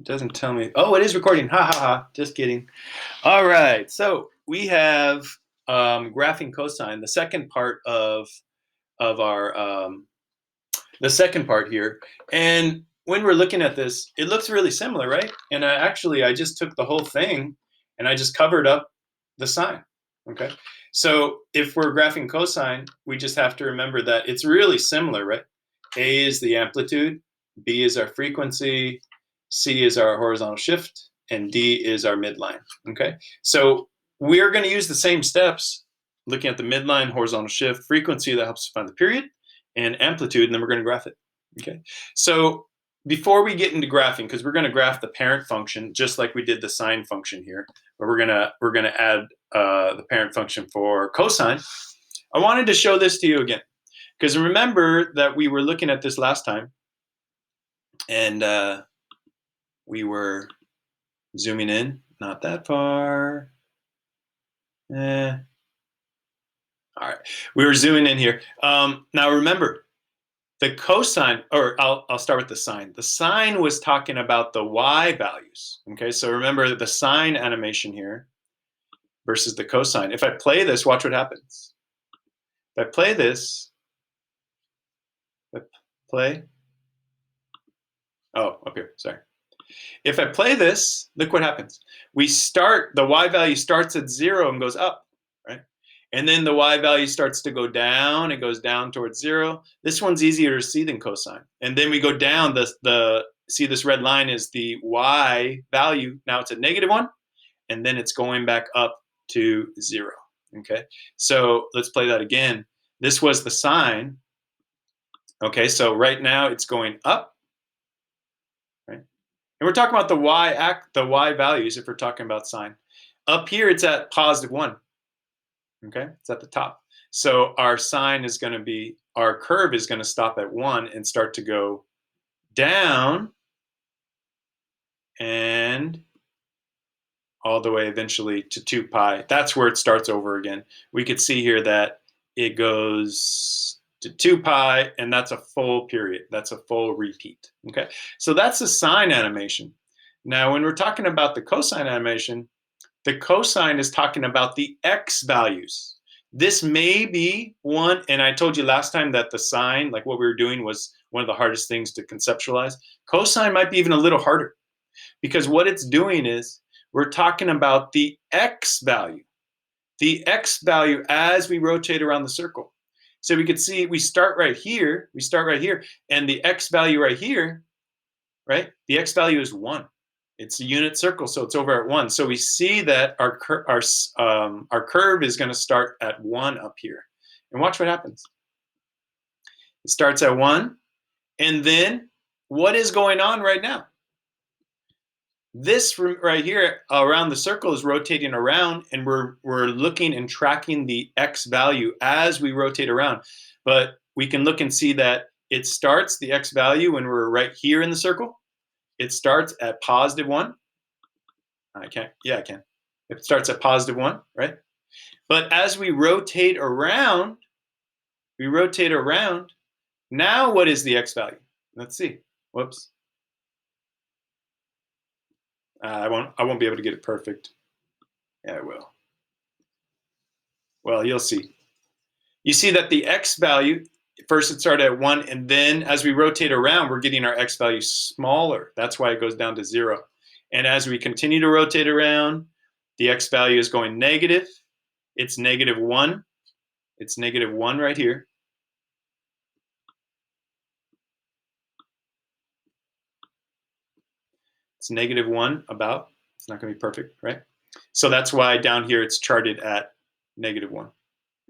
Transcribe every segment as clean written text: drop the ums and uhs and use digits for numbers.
doesn't tell me. Oh, it is recording. Ha ha ha. Just kidding. All right. So we have graphing cosine, the second part of our the second part here. And when we're looking at this, it looks really similar, right? And I just took the whole thing and I just covered up the sine. Okay. So if we're graphing cosine, we just have to remember that it's really similar, right? A is the amplitude, B is our frequency, C is our horizontal shift, and D is our midline. Okay. So we're going to use the same steps, looking at the midline, horizontal shift, frequency that helps us find the period, and amplitude, and then we're going to graph it. Okay. So before we get into graphing, because we're going to graph the parent function just like we did the sine function here, but we're gonna add the parent function for cosine. I wanted to show this to you again, because remember that we were looking at this last time, and we were zooming in, not that far. All right, we were zooming in here. Now remember, the cosine, or I'll start with the sine. The sine was talking about the y values. Okay, so remember the sine animation here versus the cosine. If I play this, watch what happens. If I play this, play. Oh, up here, sorry. If I play this, look what happens. The y value starts at 0 and goes up, right? And then the y value starts to go down. It goes down towards 0. This one's easier to see than cosine. And then we go down. See this red line is the y value. Now it's at -1, and then it's going back up to 0. Okay, so let's play that again. This was the sine. Okay, so right now it's going up, right? And we're talking about the y values if we're talking about sine. Up here it's at +1. Okay, it's at the top. So our sine is going to be, our curve is going to stop at 1 and start to go down and all the way eventually to 2 pi. That's where it starts over again. We could see here that it goes to 2 pi, and that's a full period. That's a full repeat. Okay, so that's the sine animation. Now, when we're talking about the cosine animation, the cosine is talking about the x values. This may be one, and I told you last time that the sine, like what we were doing, was one of the hardest things to conceptualize. Cosine might be even a little harder, because what it's doing is we're talking about the x value. The x value as we rotate around the circle. So we could see we start right here, and the x value right here, right? The x value is 1. It's a unit circle, so it's over at 1. So we see that our curve is going to start at 1 up here. And watch what happens. It starts at 1, and then what is going on right now? This right here around the circle is rotating around, and we're looking and tracking the x value as we rotate around. But we can look and see that it starts, the x value, when we're right here in the circle. It starts at +1. I can't, yeah, I can. It starts at +1, right? But as we rotate around, now what is the x value? Let's see. Whoops. I won't be able to get it perfect. Yeah, I will. Well, you'll see. You see that the x value, first it started at 1, and then as we rotate around, we're getting our x value smaller. That's why it goes down to 0. And as we continue to rotate around, the x value is going negative. It's -1. It's -1 right here. It's -1 about. It's not going to be perfect, right? So that's why down here it's charted at -1.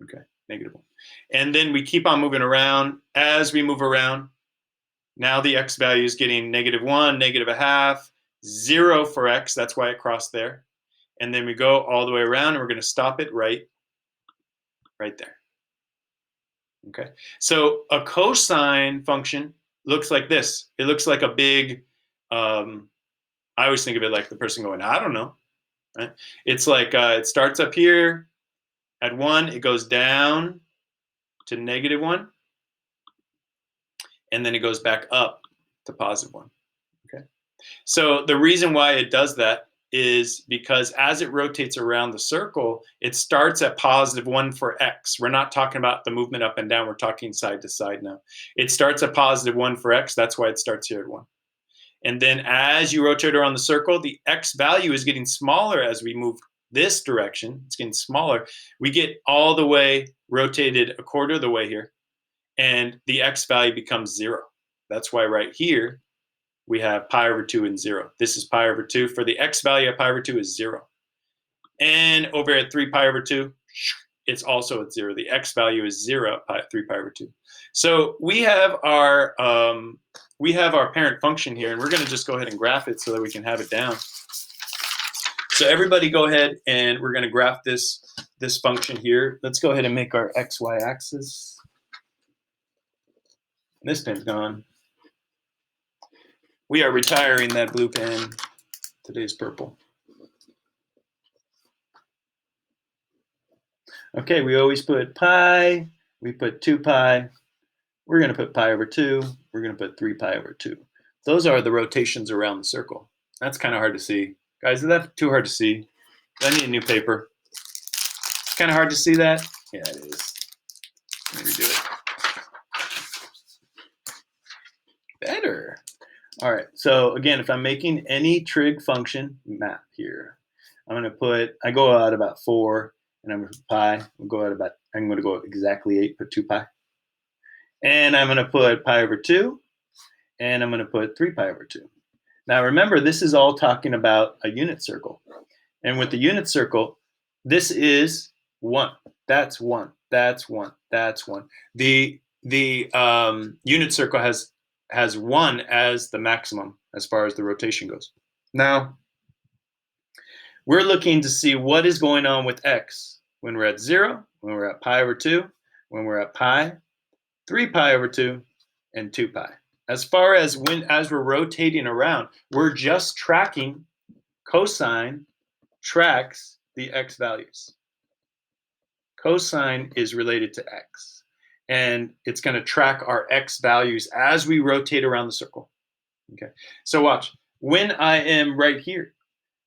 Okay, -1. And then we keep on moving around. As we move around, now the x value is getting -1, -0.5, 0 for x. That's why it crossed there. And then we go all the way around, and we're going to stop it right there. Okay, so a cosine function looks like this. It looks like a big, I always think of it like the person going, I don't know. Right? It's like it starts up here at 1, it goes down to -1, and then it goes back up to +1. Okay, So the reason why it does that is because as it rotates around the circle, it starts at +1 for x. We're not talking about the movement up and down. We're talking side to side now. It starts at +1 for x. That's why it starts here at 1. And then as you rotate around the circle, the x value is getting smaller as we move this direction. It's getting smaller. We get all the way rotated a quarter of the way here, and the x value becomes 0. That's why right here, we have pi/2 and 0. This is pi/2. For the x value of pi/2 is 0. And over at 3 pi/2, it's also at 0. The x value is 0 at 3 pi/2. So we have our parent function here, and we're going to just go ahead and graph it so that we can have it down. So everybody go ahead, and we're going to graph this function here. Let's go ahead and make our xy axis. This pen's gone. We are retiring that blue pen. Today's purple. Okay, we always put pi. We put 2 pi. We're going to put pi/2. We're going to put 3 pi/2. Those are the rotations around the circle. That's kind of hard to see. Guys, is that too hard to see? I need a new paper. It's kind of hard to see that? Yeah, it is. Let me redo it. Better. All right, so again, if I'm making any trig function map here, I'm going to I go out about 4, and I'm going to put pi. I'm going to go exactly 8, put 2 pi. And I'm going to put pi/2, and I'm going to put 3 pi/2. Now remember, this is all talking about a unit circle. And with the unit circle, this is 1. That's 1. That's 1. That's 1. The unit circle has 1 as the maximum as far as the rotation goes. Now, we're looking to see what is going on with x when we're at 0, when we're at pi/2, when we're at pi, 3 pi/2, and 2 pi. As far as as we're rotating around, we're just tracking cosine tracks the x values. Cosine is related to x, and it's going to track our x values as we rotate around the circle. Okay, so watch. When I am right here,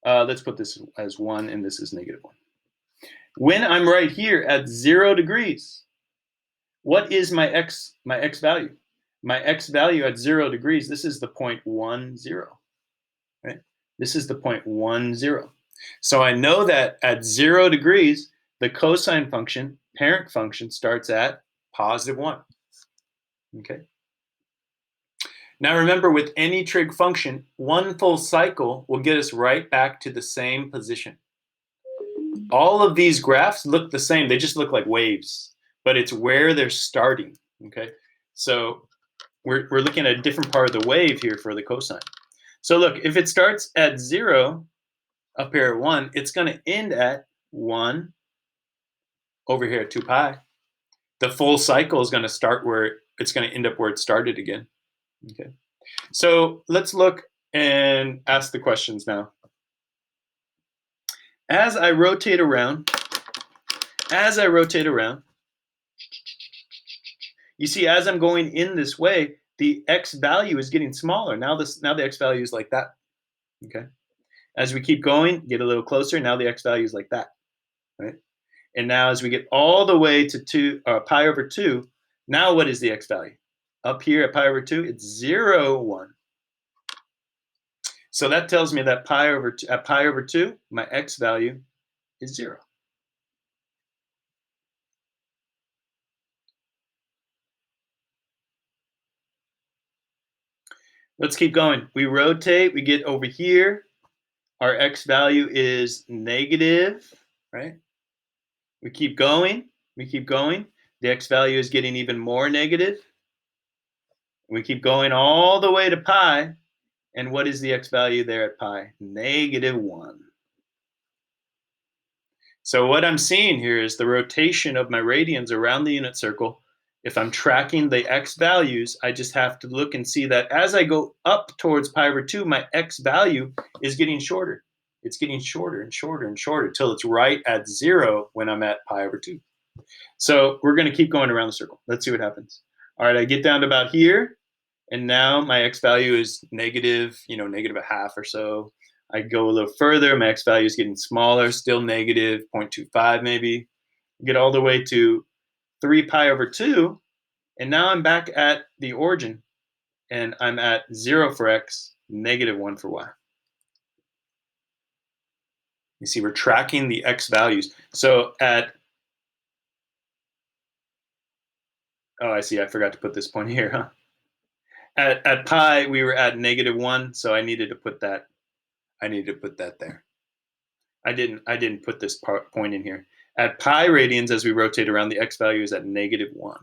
let's put this as 1, and this is -1. When I'm right here at 0 degrees, what is my x value? My x value at 0 degrees, this is the point 10, right? This is the point 10. So I know that at 0 degrees, the cosine function, parent function, starts at +1. Okay. Now remember, with any trig function, one full cycle will get us right back to the same position. All of these graphs look the same. They just look like waves, but it's where they're starting. Okay. So we're looking at a different part of the wave here for the cosine. So look, if it starts at 0 up here at 1, it's going to end at 1 over here at 2 pi. The full cycle is going to start where it's going to end up where it started again. Okay. So let's look and ask the questions now. As I rotate around, you see, as I'm going in this way, the x value is getting smaller. Now the x value is like that. Okay. As we keep going, get a little closer. Now the x value is like that, right? And now as we get all the way to pi/2, now what is the x value? Up here at pi/2, it's 0, 1. So that tells me that at pi/2, my x value is 0. Let's keep going. We rotate, we get over here. Our x value is negative, right? We keep going, The x value is getting even more negative. We keep going all the way to pi. And what is the x value there at pi? -1. So what I'm seeing here is the rotation of my radians around the unit circle. If I'm tracking the x values, I just have to look and see that as I go up towards pi/2, my x value is getting shorter. It's getting shorter and shorter and shorter till it's right at 0 when I'm at pi/2. So we're going to keep going around the circle. Let's see what happens. All right, I get down to about here, And now my x value is negative, negative a half or so. I go a little further, my x value is getting smaller, still negative 0.25 maybe. Get all the way to 3 pi over 2, and now I'm back at the origin, and I'm at 0 for x, negative 1 for y. You see, we're tracking the x values. So oh, I see, I forgot to put this point here, huh? At pi, we were at negative 1, so I needed to put that there. I didn't put this point in here. At pi radians, as we rotate around, the x value is at negative 1.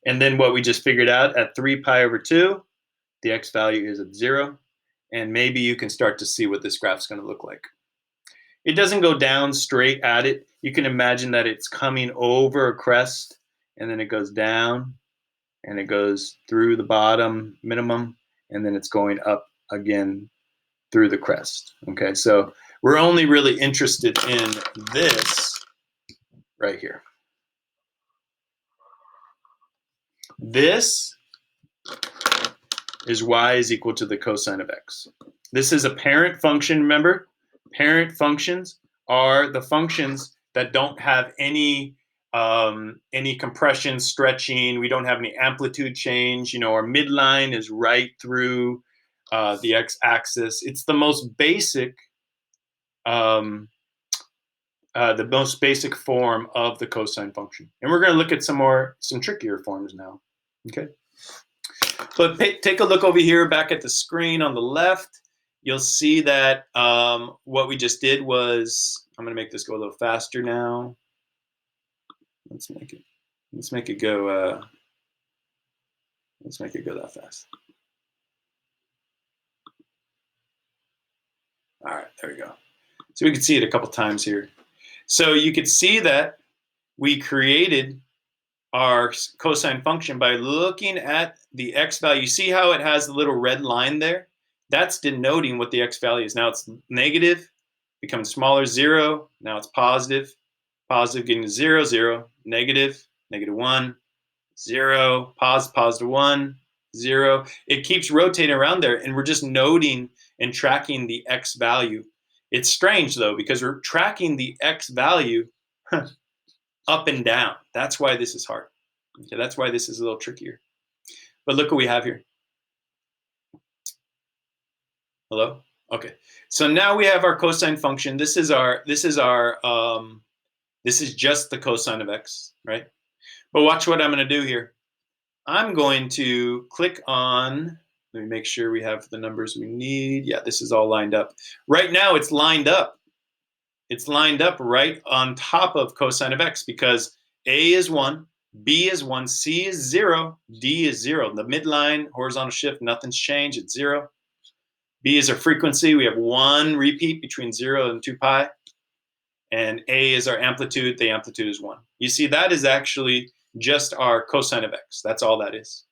And then what we just figured out, at 3 pi over 2, the x value is at 0. And maybe you can start to see what this graph's going to look like. It doesn't go down straight at it. You can imagine that it's coming over a crest, and then it goes down, and it goes through the bottom minimum, and then it's going up again through the crest. Okay, so we're only really interested in this right here. This is y is equal to the cosine of x. This is a parent function, remember? Parent functions are the functions that don't have any compression, stretching. We don't have any amplitude change. Our midline is right through the x-axis. It's the most basic form of the cosine function. And we're going to look at some trickier forms now. Okay. But take a look over here back at the screen on the left. You'll see that what we just did was, I'm going to make this go a little faster now. Let's make it go that fast. All right, there we go. So we can see it a couple times here. So you could see that we created our cosine function by looking at the x value. See how it has the little red line there? That's denoting what the x value is. Now it's negative, becomes smaller, 0. Now it's positive, getting to 0, 0, negative, negative 1, 0, positive 1, 0. It keeps rotating around there, and we're just noting and tracking the x value. It's strange, though, because we're tracking the x value up and down. That's why this is hard. Okay, that's why this is a little trickier. But look what we have here. Hello? Okay. So now we have our cosine function. This is just the cosine of x, right? But watch what I'm going to do here. I'm going to click on, let me make sure we have the numbers we need. Yeah, this is all lined up. Right now it's lined up. It's lined up right on top of cosine of x because a is 1, b is 1, c is 0, d is 0. The midline, horizontal shift, nothing's changed, it's 0. B is our frequency. We have 1 repeat between 0 and 2 pi. And A is our amplitude. The amplitude is 1. You see, that is actually just our cosine of x. That's all that is.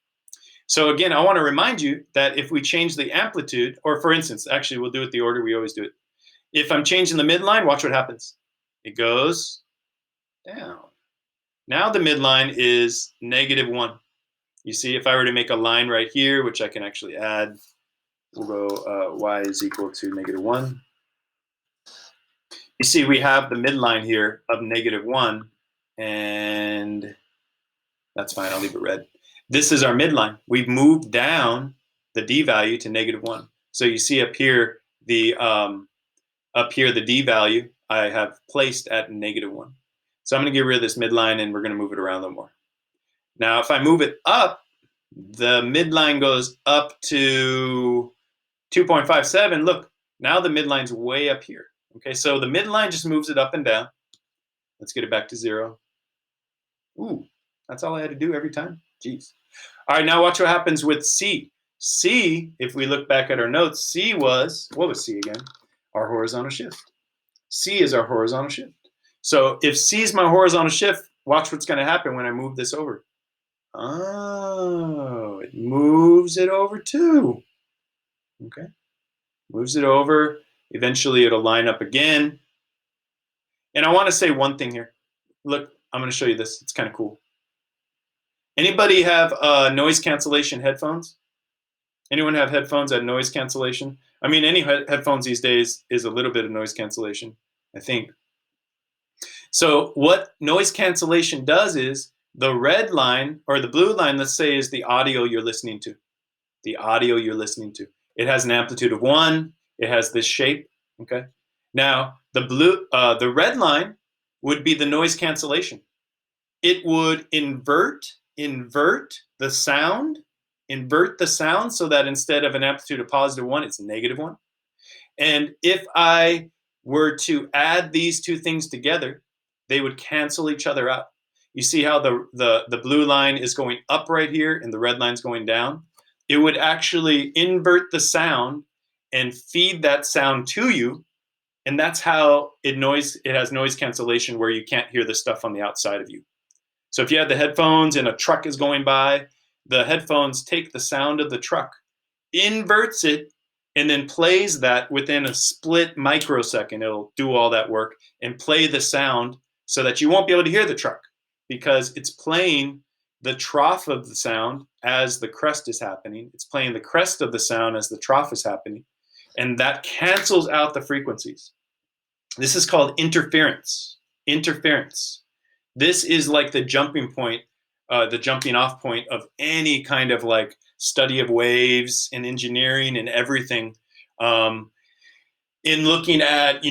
So again, I want to remind you that if we change the amplitude, or for instance, actually we'll do it the order we always do it. If I'm changing the midline, watch what happens. It goes down. Now the midline is negative 1. You see, if I were to make a line right here, which I can actually add, we'll go y is equal to negative 1. You see, we have the midline here of negative 1, and that's fine. I'll leave it red. This is our midline. We've moved down the d value to negative 1. So you see up here the d value I have placed at negative 1. So I'm going to get rid of this midline, and we're going to move it around a little more. Now, if I move it up, the midline goes up to 2.57. Look, now the midline's way up here. Okay, so the midline just moves it up and down. Let's get it back to 0. Ooh, that's all I had to do every time? Jeez. All right, now watch what happens with C. C, if we look back at our notes, C was, what was C again? Our horizontal shift. C is our horizontal shift. So if C is my horizontal shift, watch what's going to happen when I move this over. Oh, it moves it over too. Okay, moves it over. Eventually, it'll line up again. And I want to say one thing here. Look, I'm going to show you this. It's kind of cool. Anybody have noise cancellation headphones? Anyone have headphones at noise cancellation? I mean, any headphones these days is a little bit of noise cancellation, I think. So what noise cancellation does is the red line or the blue line, let's say, is the audio you're listening to. The audio you're listening to. It has an amplitude of 1. It has this shape. Okay. Now the red line would be the noise cancellation. It would invert the sound, so that instead of an amplitude of +1, it's -1. And if I were to add these two things together, they would cancel each other out. You see how the blue line is going up right here and the red line's going down? It would actually invert the sound and feed that sound to you. And that's how it has noise cancellation, where you can't hear the stuff on the outside of you. So if you have the headphones and a truck is going by, the headphones take the sound of the truck, inverts it, and then plays that within a split microsecond. It'll do all that work and play the sound so that you won't be able to hear the truck, because it's playing the trough of the sound as the crest is happening. It's playing the crest of the sound as the trough is happening. And that cancels out the frequencies. This is called interference. Interference. This is like the jumping point, the jumping off point of any kind of like study of waves and engineering and everything. In looking at,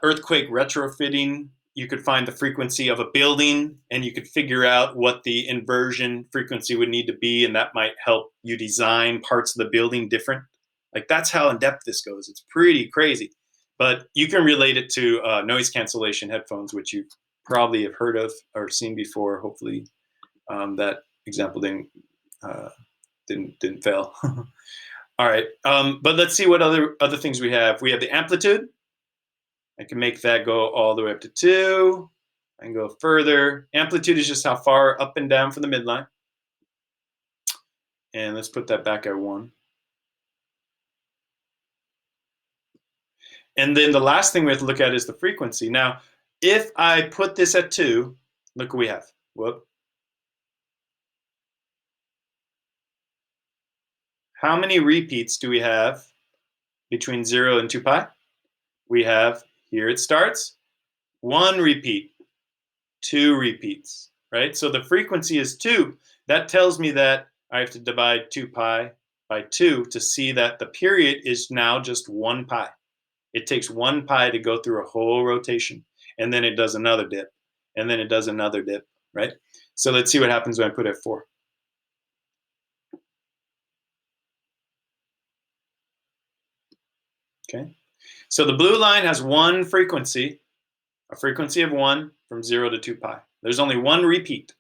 earthquake retrofitting, you could find the frequency of a building and you could figure out what the inversion frequency would need to be, and that might help you design parts of the building different. Like, that's how in depth this goes. It's pretty crazy. But you can relate it to noise cancellation headphones, which you probably have heard of or seen before. Hopefully that example didn't fail. All right, but let's see what other things we have. We have the amplitude. I can make that go all the way up to 2. I can go further. Amplitude is just how far up and down from the midline. And let's put that back at 1. And then the last thing we have to look at is the frequency. Now, if I put this at 2, look what we have. Whoop. How many repeats do we have between 0 and 2 pi? We have, here it starts, 1 repeat, 2 repeats, right? So the frequency is 2. That tells me that I have to divide 2 pi by 2 to see that the period is now just 1 pi. It takes 1 pi to go through a whole rotation, and then it does another dip, and then it does another dip, right? So let's see what happens when I put it at 4. Okay, so the blue line has 1 frequency, a frequency of 1 from 0 to 2 pi. There's only 1 repeat.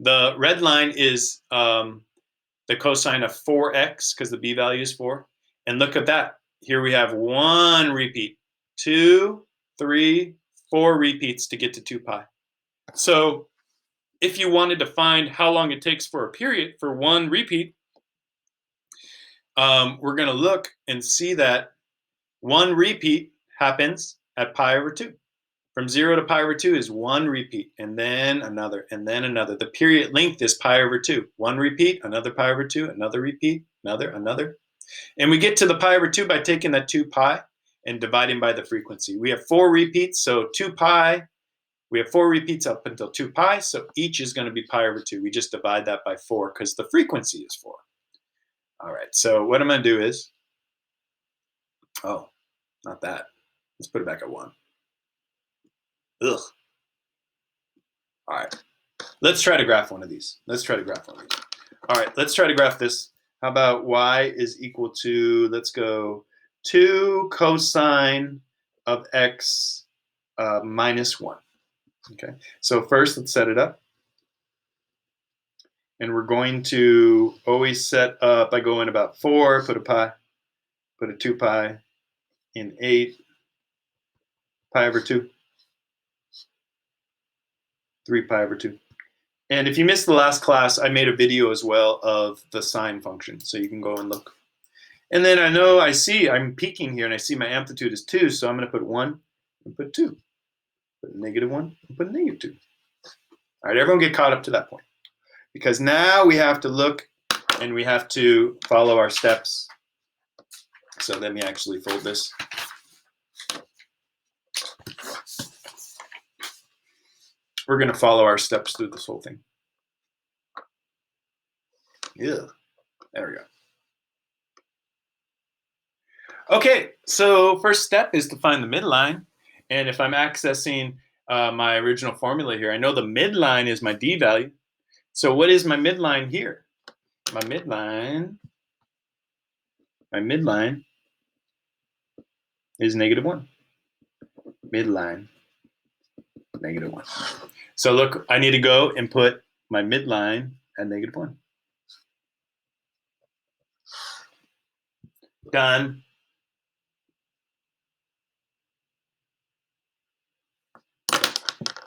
The red line is the cosine of 4x, because the b value is 4. And look at that. Here we have 1 repeat, 2, 3, 4 repeats to get to 2 pi. So if you wanted to find how long it takes for a period for 1 repeat, we're going to look and see that 1 repeat happens at pi over 2. From 0 to pi over 2 is 1 repeat, and then another, and then another. The period length is pi over 2. 1 repeat, another pi over 2, another repeat, another. And we get to the pi over 2 by taking that 2 pi and dividing by the frequency. We have 4 repeats, so 2 pi. We have 4 repeats up until 2 pi, so each is going to be pi over 2. We just divide that by 4 because the frequency is 4. All right, so what I'm going to do is, oh, not that. Let's put it back at 1. Ugh. All right, let's try to graph one of these. All right, let's try to graph this. How about y is equal to, let's go 2 cosine of x minus 1. Okay, so first let's set it up. And we're going to always set up by going about 4, put a pi, put a 2 pi in 8, pi over 2, 3 pi over 2. And if you missed the last class, I made a video as well of the sine function, so you can go and look. And then I'm peaking here, and I see my amplitude is 2, so I'm going to put 1 and put 2. Put -1 and put -2. All right, everyone get caught up to that point. because now we have to look and we have to follow our steps. So let me actually fold this. We're going to follow our steps through this whole thing. Yeah, there we go. Okay, so first step is to find the midline. And if I'm accessing my original formula here, I know the midline is my d value. So what is my midline here? My midline is -1. Midline, -1. So look, I need to go and put my midline at -1. Done.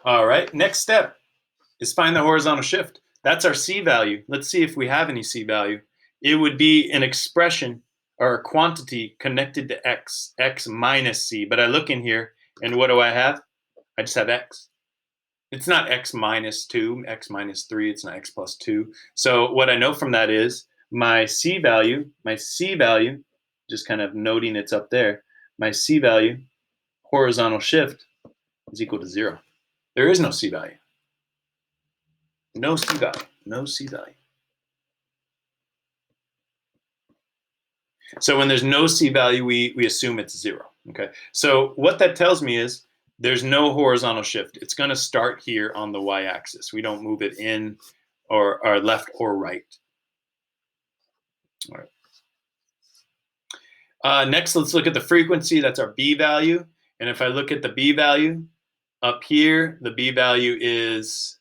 All right, next step is find the horizontal shift. That's our C value. Let's see if we have any C value. It would be an expression or a quantity connected to x minus C. But I look in here, and what do I have? I just have x. It's not x minus 2, x minus 3. It's not x plus 2. So what I know from that is my C value, just kind of noting it's up there, my C value, horizontal shift, is equal to 0. There is no C value. No C value. No C value. So when there's no C value, we assume it's 0. Okay. So what that tells me is there's no horizontal shift. It's going to start here on the y-axis. We don't move it in or left or right. All right. Next, let's look at the frequency. That's our B value. And if I look at the B value up here, the B value is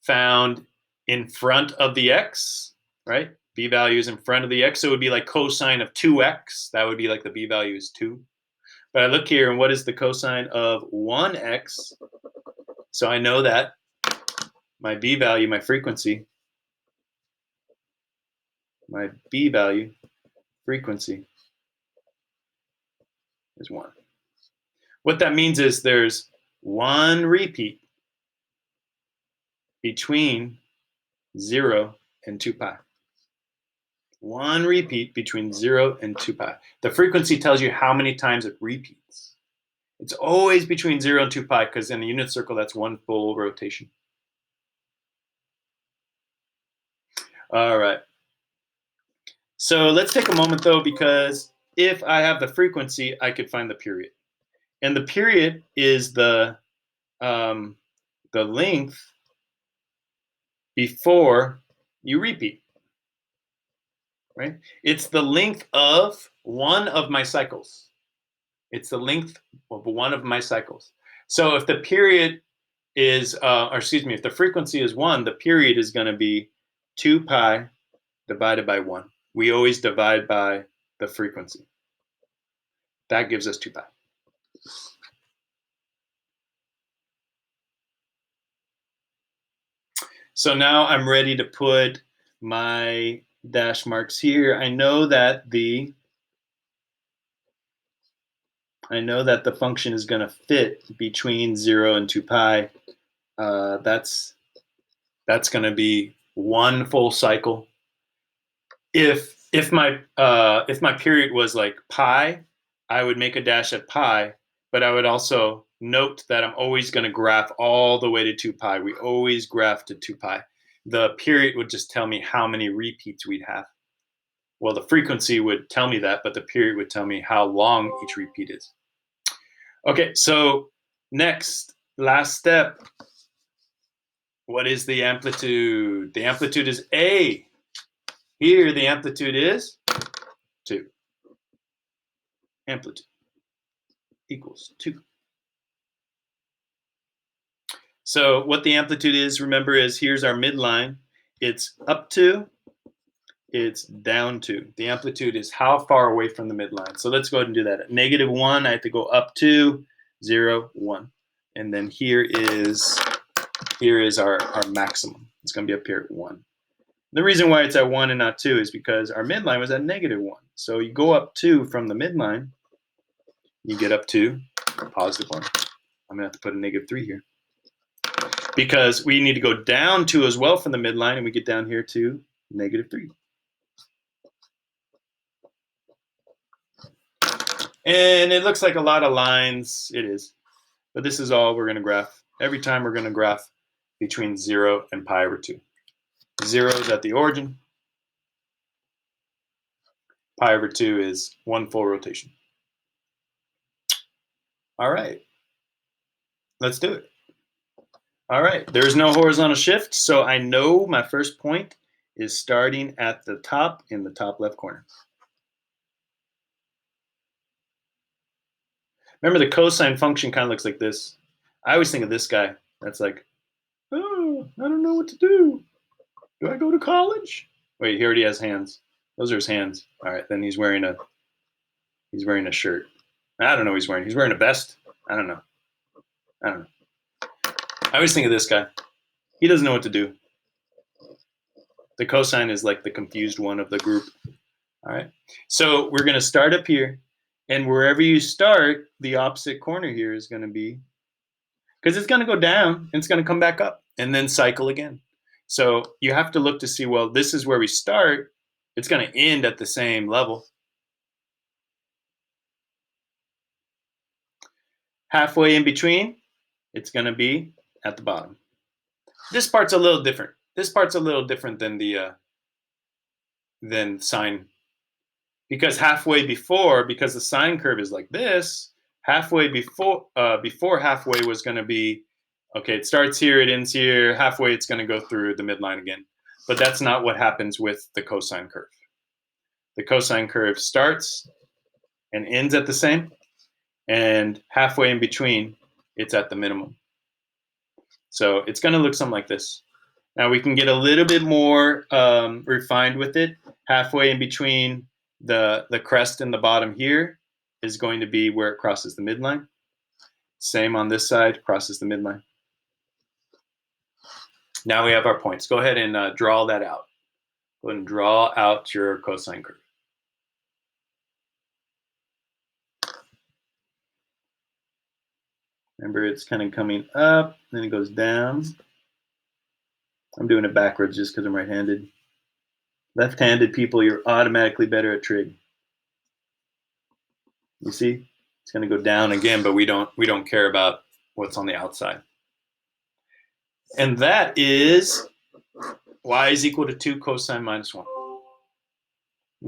found in front of the x, right? B value is in front of the x, so it would be like cosine of 2x. That would be like the B value is 2. But I look here, and what is the cosine of 1x? So I know that my B value, my frequency, my B value, frequency, is 1. What that means is there's one repeat between 0 and 2 pi. One repeat between 0 and 2 pi. The frequency tells you how many times it repeats. It's always between 0 and 2 pi because in a unit circle, that's one full rotation. All right. So let's take a moment, though, because if I have the frequency, I could find the period. And the period is the length before you repeat. Right? It's the length of one of my cycles. It's the length of one of my cycles. So if the period is, if the frequency is 1, the period is going to be 2 pi divided by 1. We always divide by the frequency. That gives us 2 pi. So now I'm ready to put my dash marks here. I know that the function is going to fit between 0 and 2 pi. That's going to be one full cycle. If my period was like pi, I would make a dash at pi, but I would also note that I'm always going to graph all the way to 2 pi. We always graph to 2 pi. The period would just tell me how many repeats we'd have. Well, the frequency would tell me that, but the period would tell me how long each repeat is. Okay, so next, last step. What is the amplitude? The amplitude is A. Here, the amplitude is 2. Amplitude equals 2. So what the amplitude is, remember, is here's our midline. It's up to, it's down to. The amplitude is how far away from the midline. So let's go ahead and do that. At -1, I have to go up to 0, 1. And then here is our maximum. It's going to be up here at 1. The reason why it's at 1 and not 2 is because our midline was at -1. So you go up 2 from the midline, you get up to +1. I'm going to have to put a -3 here. because we need to go down 2 as well from the midline, and we get down here to -3. And it looks like a lot of lines. It is. But this is all we're going to graph. Every time we're going to graph between 0 and pi/2. 0 is at the origin. Pi/2 is 1 full rotation. All right. Let's do it. All right. There's no horizontal shift, so I know my first point is starting at the top in the top left corner. Remember, the cosine function kind of looks like this. I always think of this guy. That's like, oh, I don't know what to do. Do I go to college? Wait, he already has hands. Those are his hands. All right, then he's wearing a shirt. I don't know what he's wearing. He's wearing a vest. I don't know. I always think of this guy. He doesn't know what to do. The cosine is like the confused one of the group. All right. So we're going to start up here. And wherever you start, the opposite corner here is going to be, because it's going to go down and it's going to come back up and then cycle again. So you have to look to see, well, this is where we start. It's going to end at the same level. Halfway in between, it's going to be at the bottom. This part's a little different. This part's a little different than the sine, because halfway before, because the sine curve is like this, halfway before halfway was going to be, okay, it starts here, it ends here, halfway it's going to go through the midline again. But that's not what happens with the cosine curve. The cosine curve starts and ends at the same, and halfway in between, it's at the minimum. So it's going to look something like this. Now we can get a little bit more refined with it. Halfway in between the crest and the bottom here is going to be where it crosses the midline. Same on this side, crosses the midline. Now we have our points. Go ahead and draw that out. Go ahead and draw out your cosine curve. Remember, it's kind of coming up, then it goes down. I'm doing it backwards just because I'm right-handed. Left-handed people, you're automatically better at trig. You see, it's going to go down again, but we don't care about what's on the outside. And that is y is equal to 2 cosine minus 1.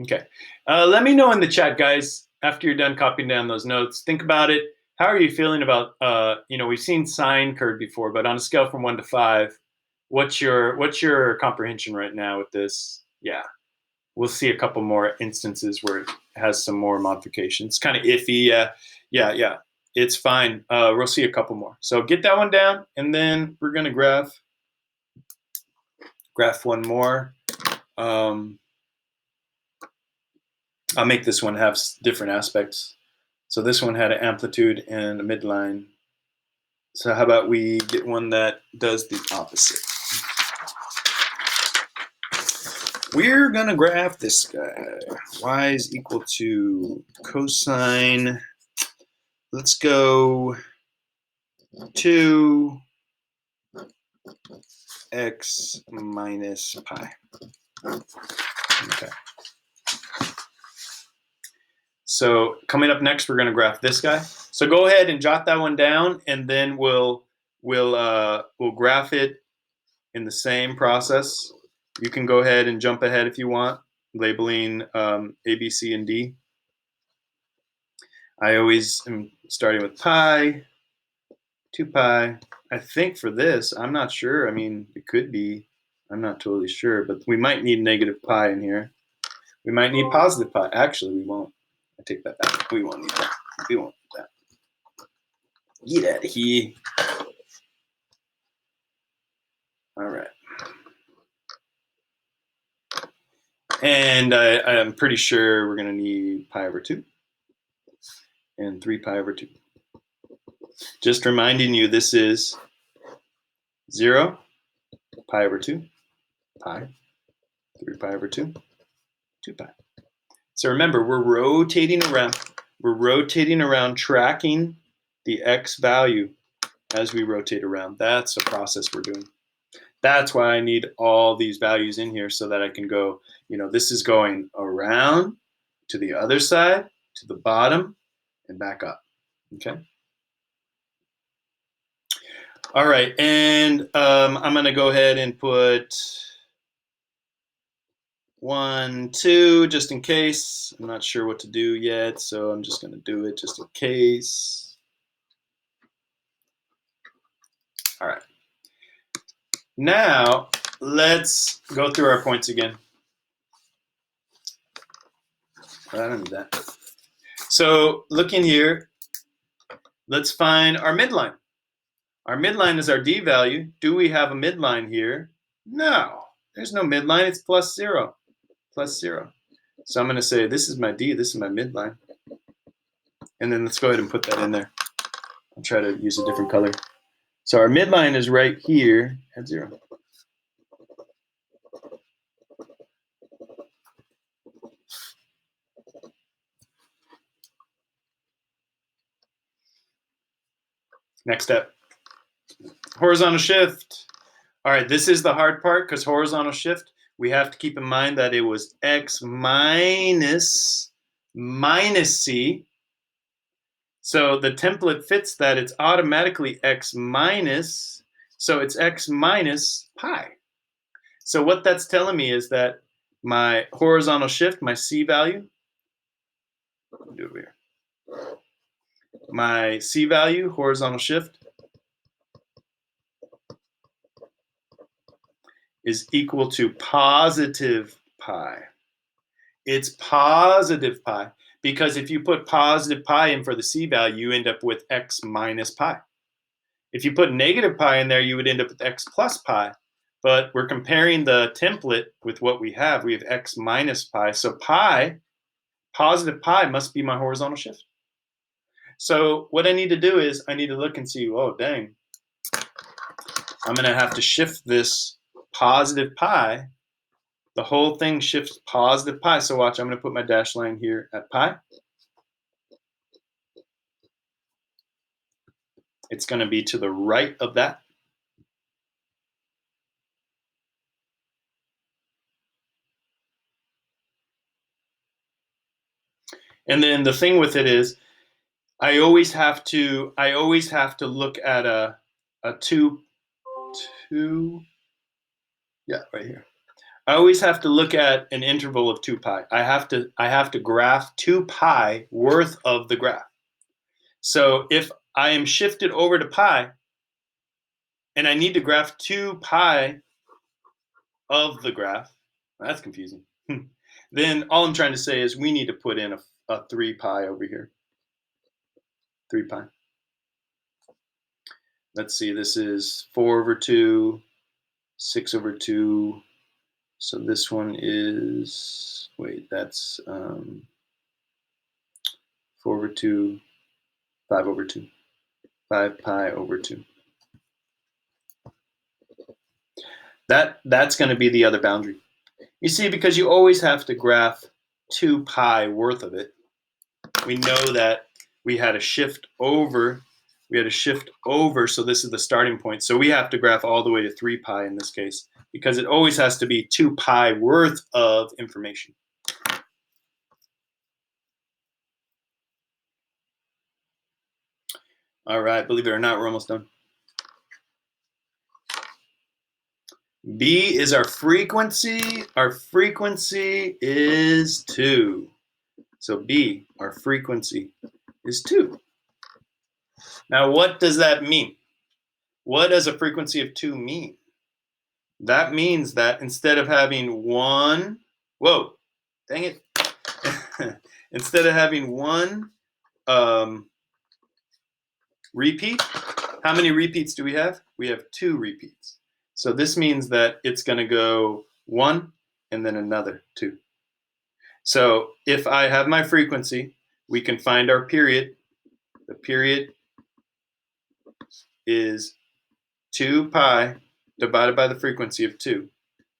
Okay. Let me know in the chat, guys, after you're done copying down those notes. Think about it. How are you feeling about, we've seen sine curve before, but on a scale from 1 to 5, what's your comprehension right now with this? Yeah. We'll see a couple more instances where it has some more modifications. Kind of iffy. Yeah. It's fine. We'll see a couple more. So get that one down, and then we're going to graph one more. I'll make this one have different aspects. So this one had an amplitude and a midline. So how about we get one that does the opposite? We're going to graph this guy. Y is equal to cosine. Let's go 2 x minus pi. Okay. So coming up next, we're going to graph this guy. So go ahead and jot that one down, and then we'll graph it in the same process. You can go ahead and jump ahead if you want, labeling A, B, C, and D. I always am starting with pi, 2 pi. I think for this, I'm not sure. I mean, it could be. I'm not totally sure, but we might need negative pi in here. We might need positive pi. Actually, we won't. I take that back. We won't need that. We won't need that. Get out of here. All right. And I'm pretty sure we're going to need pi/2 and 3 pi/2. Just reminding you, this is 0, pi/2, pi, 3 pi/2, 2 pi. So remember, we're rotating around tracking the x value as we rotate around. That's a process we're doing. That's why I need all these values in here so that I can go, this is going around to the other side, to the bottom, and back up. Okay. All right, and I'm going to go ahead and put 1, 2, just in case. I'm not sure what to do yet, so I'm just going to do it just in case. All right. Now, let's go through our points again. I don't need that. So look in here. Let's find our midline. Our midline is our D value. Do we have a midline here? No, there's no midline. It's plus 0, plus 0. So I'm going to say this is my D, this is my midline. And then let's go ahead and put that in there. I'll try to use a different color. So our midline is right here at 0. Next step, horizontal shift. All right, this is the hard part because horizontal shift, we have to keep in mind that it was x minus c. So the template fits that. It's automatically x minus, so it's x minus pi. So what that's telling me is that my horizontal shift, my c value, do it here. My c value, horizontal shift, is equal to positive pi. It's positive pi because if you put positive pi in for the c value, you end up with x minus pi. If you put negative pi in there, you would end up with x plus pi. But we're comparing the template with what we have. We have x minus pi. So pi, positive pi, must be my horizontal shift. So what I need to do is I need to look and see, oh, dang. I'm going to have to shift this positive pi. The whole thing shifts positive pi. So watch, I'm going to put my dashed line here at pi. It's going to be to the right of that. And then the thing with it is, I always have to look at a two, yeah, right here. I always have to look at an interval of 2 pi. I have to graph 2 pi worth of the graph. So if I am shifted over to pi, and I need to graph 2 pi of the graph, that's confusing. Then all I'm trying to say is we need to put in a 3 pi over here. 3 pi. Let's see, this is 4 over 2, 6 over 2. So this one is, wait, that's 4 over 2, 5 over 2. 5 pi over 2. That's going to be the other boundary. You see, because you always have to graph 2 pi worth of it. We know that we had a shift over. So this is the starting point. So we have to graph all the way to 3 pi in this case, because it always has to be 2 pi worth of information. All right, believe it or not, we're almost done. B is our frequency. Our frequency is 2. So B, our frequency, is 2. Now, what does that mean? What does a frequency of 2 mean? That means that instead of having one, whoa, dang it. Instead of having one repeat, how many repeats do we have? We have 2 repeats. So this means that it's going to go 1 and then another 2. So if I have my frequency, we can find our period. The period is 2 pi divided by the frequency of 2.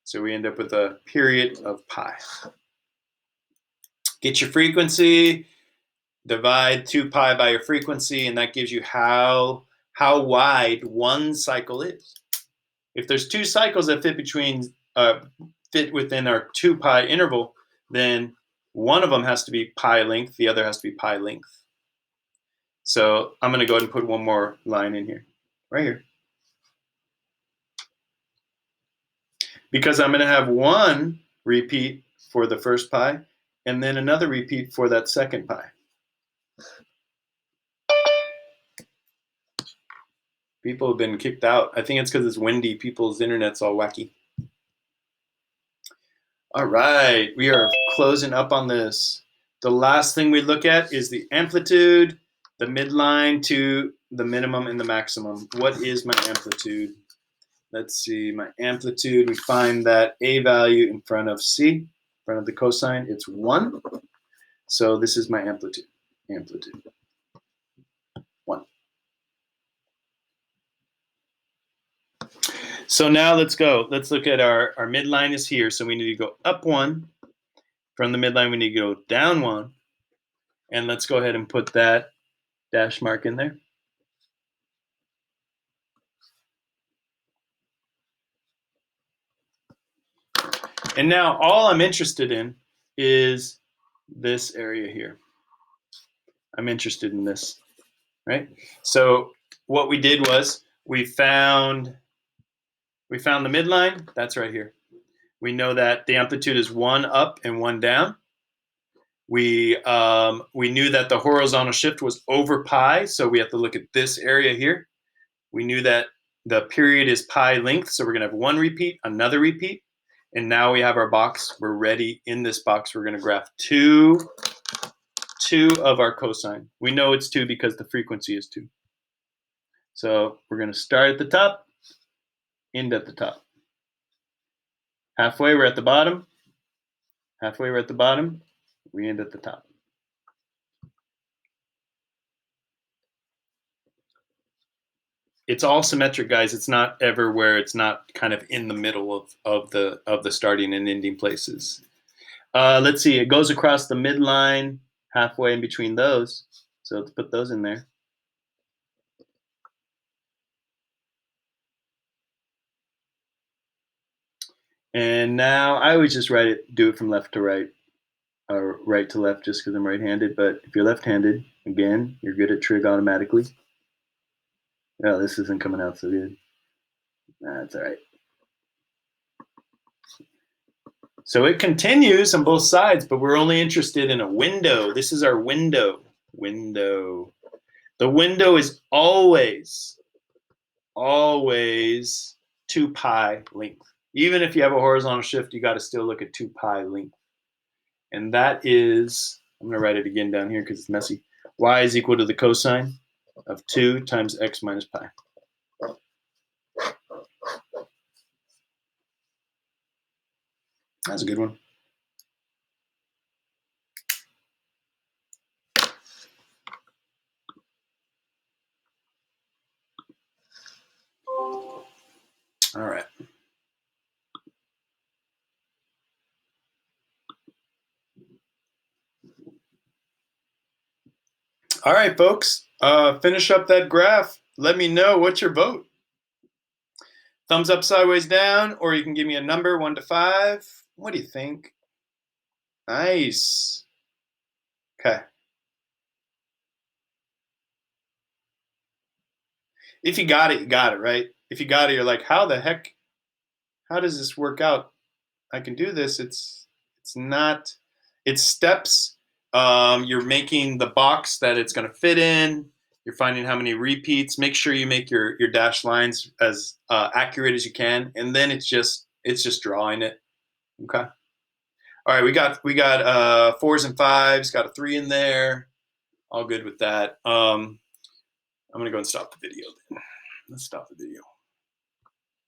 So we end up with a period of pi. Get your frequency, divide 2 pi by your frequency, and that gives you how how wide one cycle is. If there's two cycles that fit within our 2 pi interval, then one of them has to be pi length, the other has to be pi length. So I'm going to go ahead and put one more line in here, right here. Because I'm going to have one repeat for the first pi, and then another repeat for that second pi. People have been kicked out. I think it's because it's windy. People's internet's all wacky. All right, we are closing up on this. The last thing we look at is the amplitude, the midline to the minimum and the maximum. What is my amplitude? Let's see, my amplitude, we find that a value in front of c, in front of the cosine, it's 1. So this is my amplitude, 1. So now let's go. Let's look at our midline is here. So we need to go up 1. From the midline, we need to go down 1. And let's go ahead and put that dash mark in there. And now all I'm interested in is this area here. I'm interested in this, right? So what we did was we found the midline. That's right here. We know that the amplitude is 1 up and 1 down. We knew that the horizontal shift was over pi, so we have to look at this area here. We knew that the period is pi length, so we're going to have one repeat, another repeat, and now we have our box. We're ready. In this box, we're going to graph two of our cosine. We know it's 2 because the frequency is 2. So we're going to start at the top, end at the top. Halfway, we're at the bottom. Halfway, we're at the bottom. We end at the top. It's all symmetric, guys. It's not ever where it's not kind of in the middle of the starting and ending places. Let's see. It goes across the midline, halfway in between those. So let's put those in there. And now I always just do it from left to right, or right to left, just because I'm right-handed. But if you're left-handed, again, you're good at trig automatically. Oh, this isn't coming out so good. That's all right. So it continues on both sides, but we're only interested in a window. This is our window. Window. The window is always 2 pi length. Even if you have a horizontal shift, you got to still look at 2 pi length. And that is, I'm going to write it again down here because it's messy. Y is equal to the cosine of 2 times x minus pi. That's a good one. All right. All right, folks. Finish up that graph. Let me know what's your vote. Thumbs up, sideways down, or you can give me a number, 1 to 5. What do you think? Nice. Okay. If you got it, you got it, right? If you got it, you're like, how the heck? How does this work out? I can do this. It's not. It's steps. You're making the box that it's going to fit in. You're finding how many repeats. Make sure you make your dashed lines as accurate as you can, and then it's just drawing it. Okay. All right, we got 4s and 5s. Got a 3 in there. All good with that. I'm gonna go and stop the video then. Let's stop the video.